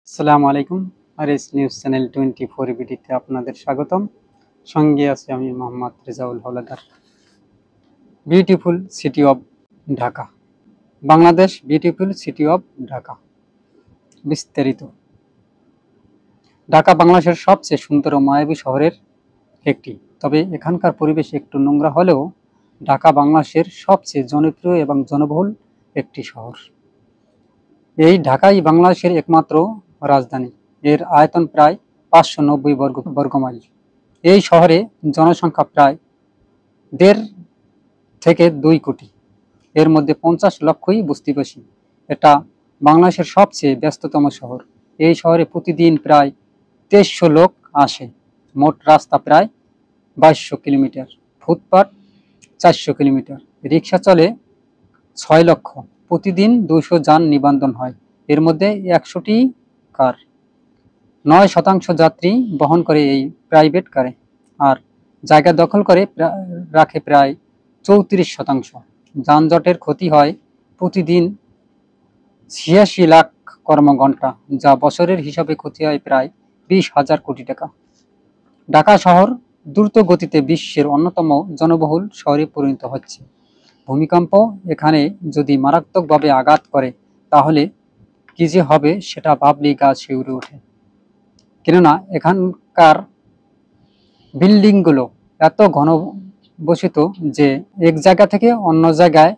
আসসালামু আলাইকুম। RS news channel 24 বিডিতে আপনাদের স্বাগতম। সঙ্গে আছি আমি Mohammad Rezaul Haldar. Beautiful city of Dhaka, Bangladesh beautiful city of Dhaka. বিস্তারিত। ঢাকা বাংলাদেশের সবচেয়ে সুন্দর ও মায়াবী শহরের একটি, তবে এখানকার পরিবেশ একটু নোংরা হলেও ঢাকা বাংলাদেশের সবচেয়ে জনপ্রিয় এবং জনবহুল একটি শহর। এই ঢাকাই বাংলাদেশের একমাত্র রাজধানী। এর আয়তন প্রায় 590 বর্গমাইল। এই শহরে জনসংখ্যা প্রায় 1.5 থেকে 2 কোটি। এর মধ্যে 50 লক্ষই বস্তিবাসী। এটা বাংলাদেশের সবচেয়ে ব্যস্ততম শহর। এই শহরে প্রতিদিন প্রায় 2300 লোক আসে। মোট রাস্তা প্রায় 2200 কিলোমিটার, ফুটপাত 400 কিলোমিটার, রিক্সা চলে 6 লক্ষ। প্রতিদিন 200 যান নিবন্ধন হয়, এর মধ্যে 100টি কার। 9% যাত্রী বহন করে এই প্রাইভেট কারে, আর জায়গা দখল করে রাখে প্রায় 34%। যানজটের ক্ষতি হয় প্রতিদিন 86 লাখ কর্মঘণ্টা, যা বছরের হিসাবে ক্ষতি হয় প্রায় 20,000 কোটি টাকা। ঢাকা শহর দ্রুত গতিতে বিশ্বের অন্যতম জনবহুল শহরে পরিণত হচ্ছে। ভূমিকম্প এখানে যদি মারাত্মকভাবে আঘাত করে তাহলে কি যে হবে সেটা ভাবলেই গা শিউরে ওঠে। কেননা এখানকার বিল্ডিংগুলো এত ঘনবসিত যে এক জায়গা থেকে অন্য জায়গায়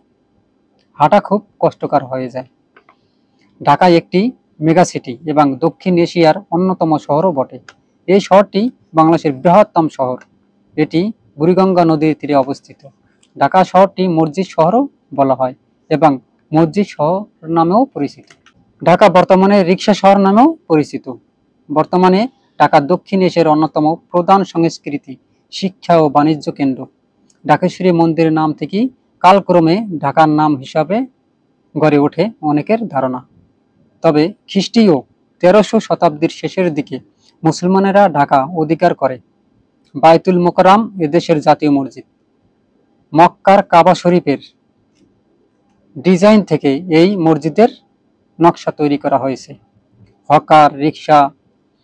হাঁটা খুব কষ্টকর হয়ে যায়। ঢাকা একটি মেগা সিটি এবং দক্ষিণ এশিয়ার অন্যতম শহরও বটে। এই শহরটি বাংলাদেশের বৃহত্তম শহর। এটি বুড়িগঙ্গা নদীর তীরে অবস্থিত। ঢাকা শহরটি মসজিদ শহরও বলা হয় এবং মসজিদ শহর নামেও পরিচিত। ঢাকা বর্তমানে রিক্সা শহর নামেও পরিচিত। বর্তমানে ঢাকা দক্ষিণ এশিয়ার অন্যতম প্রধান সংস্কৃতি, শিক্ষা ও বাণিজ্য কেন্দ্র। ঢাকেশ্বরী মন্দিরের নাম থেকেই কালক্রমে ঢাকার নাম হিসাবে গড়ে ওঠে অনেকের ধারণা। তবে খ্রিস্টীয় 1300 শতাব্দীর শেষের দিকে মুসলমানেরা ঢাকা অধিকার করে। বায়তুল মোকাররম এদেশের জাতীয় মসজিদ। মক্কার কাবা শরীফের ডিজাইন থেকে এই মসজিদের নকশা তৈরি করা হয়েছে। হকার, রিক্সা,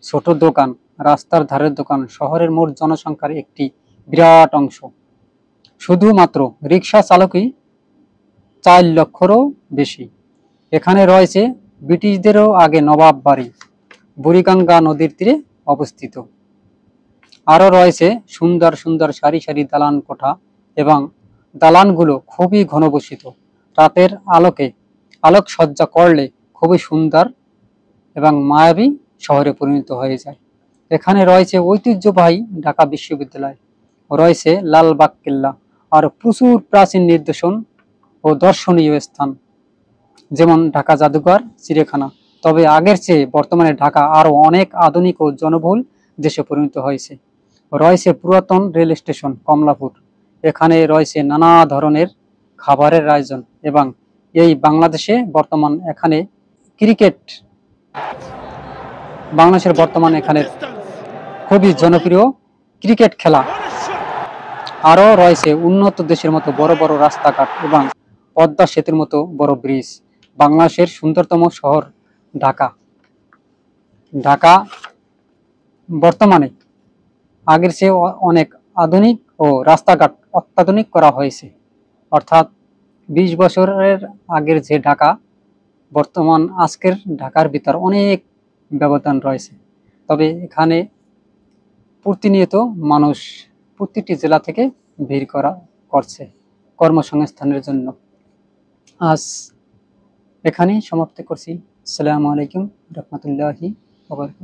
ছোট দোকান, রাস্তার ধারের দোকান শহরের মোট জনসংখ্যার একটি বিরাট অংশ। শুধুমাত্র রিক্সা চালকই 4 লক্ষেরও বেশি। এখানে রয়েছে ব্রিটিশদেরও আগে নবাব বাড়ি, বুড়িগঙ্গা নদীর তীরে অবস্থিত। আরও রয়েছে সুন্দর সুন্দর সারি সারি দালান কোঠা, এবং দালানগুলো খুবই ঘনবসিত। রাতের আলোকসজ্জা করলে খুবই সুন্দর এবং মায়াবী শহরে পরিণত হয়ে যায়। এখানে রয়েছে ঐতিহ্যবাহী ঢাকা বিশ্ববিদ্যালয়, রয়েছে লালবাগ কেল্লা, আর প্রচুর প্রাচীন নিদর্শন ও দর্শনীয় স্থান, যেমন ঢাকা জাদুঘর, চিড়িয়াখানা। তবে আগের চেয়ে বর্তমানে ঢাকা আরও অনেক আধুনিক ও জনবহুল দেশে পরিণত হয়েছে। রয়েছে পুরাতন রেল স্টেশন কমলাপুর। এখানে রয়েছে নানা ধরনের খাবারের আয়োজন, এবং এই বাংলাদেশে বর্তমান এখানে এখানে খুবই জনপ্রিয় ক্রিকেট খেলা। আরও রয়েছে উন্নত দেশের মতো বড় বড় রাস্তাঘাট এবং পদ্মা সেতুর মতো বড় ব্রিজ। বাংলাদেশের সুন্দরতম শহর ঢাকা। ঢাকা বর্তমানে আগের চেয়ে অনেক আধুনিক ও রাস্তাঘাট অত্যাধুনিক করা হয়েছে। অর্থাৎ 20 বছরের আগের যে ঢাকা, বর্তমান আজকের ঢাকার ভিতর অনেক ব্যবধান রয়েছে। তবে এখানে প্রতিনিয়ত মানুষ প্রতিটি জেলা থেকে ভিড় করছে কর্মসংস্থানের জন্য। আজ এখানেই সমাপ্ত করছি। আসসালামু আলাইকুম রহমতুল্লাহি ওয়া বারাকাতুহু।